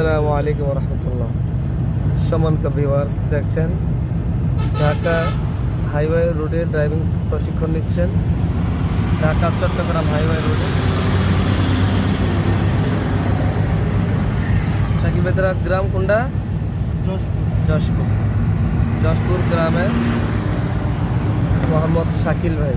আসসালামু আলাইকুম রহমতুল্লাহ। সম্মানিত ভিউয়ার্স, দেখছেন ঢাকা হাইওয়ে রোডে ড্রাইভিং প্রশিক্ষণ নিচ্ছেন। ঢাকা চট্টগ্রাম হাইওয়ে রোডে সাকিব বেদরা গ্রাম কোনটা? যশপুর গ্রামে মোহাম্মদ শাকিল ভাই।